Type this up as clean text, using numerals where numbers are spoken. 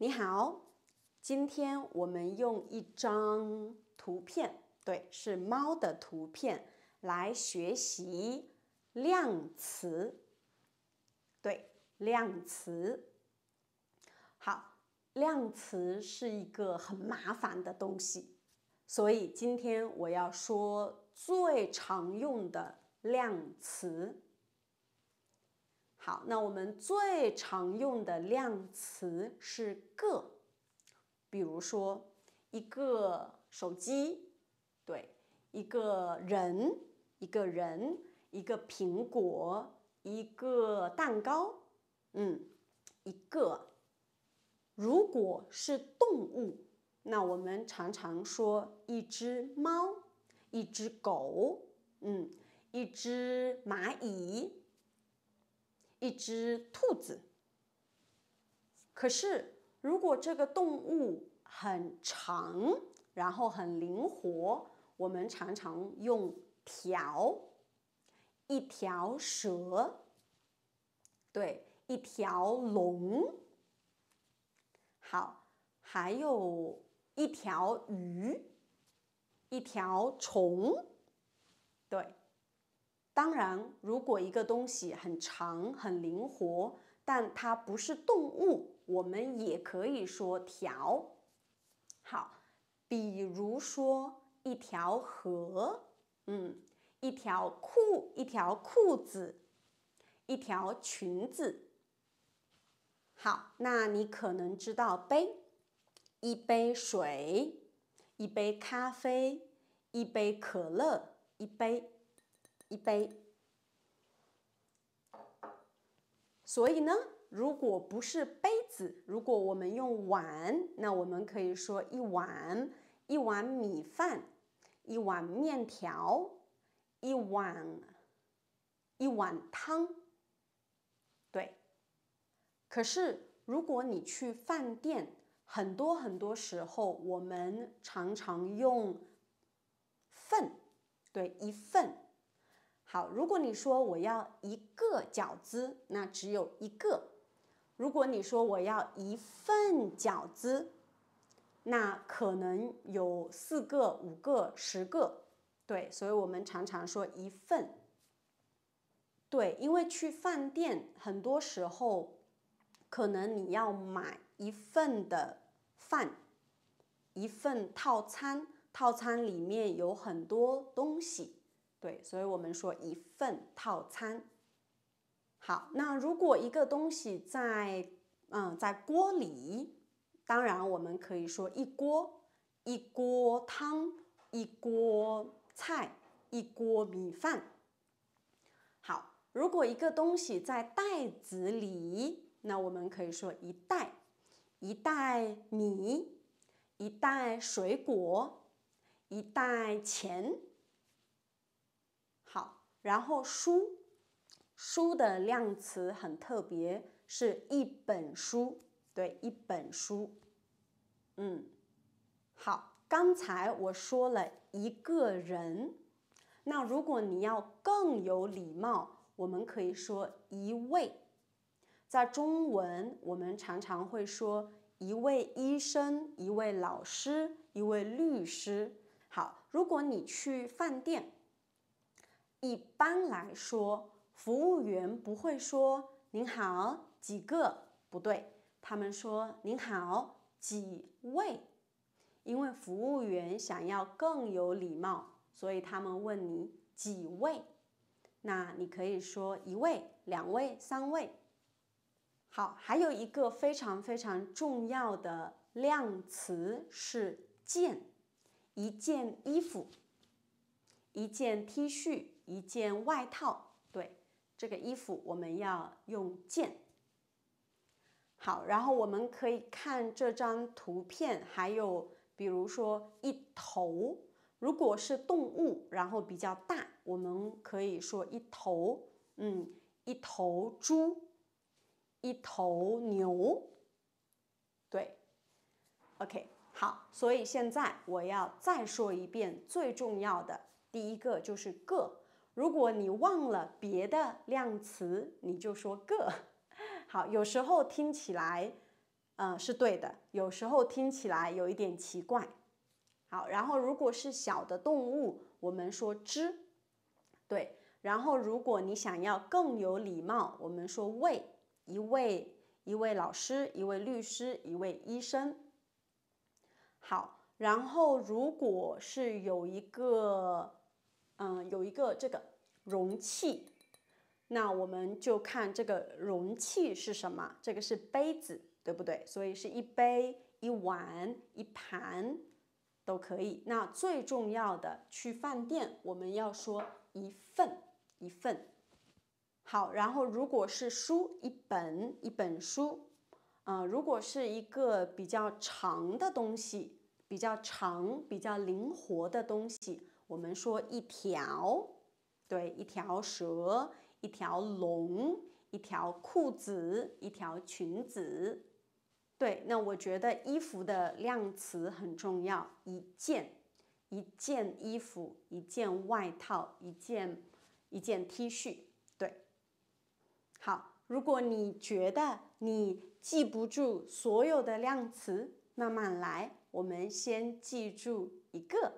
你好，今天我们用一张图片，对，是猫的图片，来学习量词。对，量词。好，量词是一个很麻烦的东西，所以今天我要说最常用的量词。好，那我们最常用的量词是个，比如说一个手机，对，一个人，一个苹果，一个蛋糕，一个。如果是动物，那我们常常说一只猫，一只狗，一只蚂蚁。一只兔子。可是，如果这个动物很长，然后很灵活，我们常常用条，一条蛇，对，一条龙。好，还有一条鱼，一条虫，对。当然，如果一个东西很长、很灵活，但它不是动物，我们也可以说条。好，比如说一条河，一条裤子，一条裙子。好，那你可能知道杯，一杯水，一杯咖啡，一杯可乐，一杯。所以呢，如果不是杯子，如果我们用碗，那我们可以说一碗米饭，一碗面条，一碗汤。对。可是如果你去饭店，很多时候我们常常用份，对，一份。好，如果你说我要一个饺子，那只有一个。如果你说我要一份饺子，那可能有4个、5个、10个。对，所以我们常常说一份。对，因为去饭店很多时候，可能你要买一份的饭，一份套餐，套餐里面有很多东西。对，所以我们说一份套餐。好，那如果一个东西在锅里，当然我们可以说一锅汤，一锅菜，一锅米饭。好，如果一个东西在袋子里，那我们可以说一袋米，一袋水果，一袋钱。好，然后书的量词很特别，是一本书，对，一本书。好，刚才我说了一个人，那如果你要更有礼貌，我们可以说一位。在中文，我们常常会说一位医生，一位老师，一位律师。好，如果你去饭店，一般来说，服务员不会说您好几个，不对，他们说您好几位。因为服务员想要更有礼貌，所以他们问你几位。那你可以说1位、2位、3位。好，还有一个非常重要的量词是件，一件衣服，一件 T 恤，一件外套。对，这个衣服我们要用件。好，然后我们可以看这张图片，还有比如说一头，如果是动物，然后比较大，我们可以说一头，一头猪，一头牛。对 ，OK， 好，所以现在我要再说一遍最重要的，第一个就是个。如果你忘了别的量词，你就说个。好，有时候听起来是对的，有时候听起来有一点奇怪。好，然后如果是小的动物，我们说只，对。然后如果你想要更有礼貌，我们说位，一位老师，一位律师，一位医生。好，然后如果是有一个这个容器，那我们就看这个容器是什么，这个是杯子，对不对？所以是一杯、一碗、一盘都可以。那最重要的，去饭店我们要说一份。好，然后如果是书，一本书，如果是一个比较长的东西，比较长、比较灵活的东西，我们说一条，对，一条蛇，一条龙，一条裤子，一条裙子。对，那我觉得衣服的量词很重要，一件衣服，一件外套，一件 T 恤。对，好，如果你觉得你记不住所有的量词，慢慢来，我们先记住一个。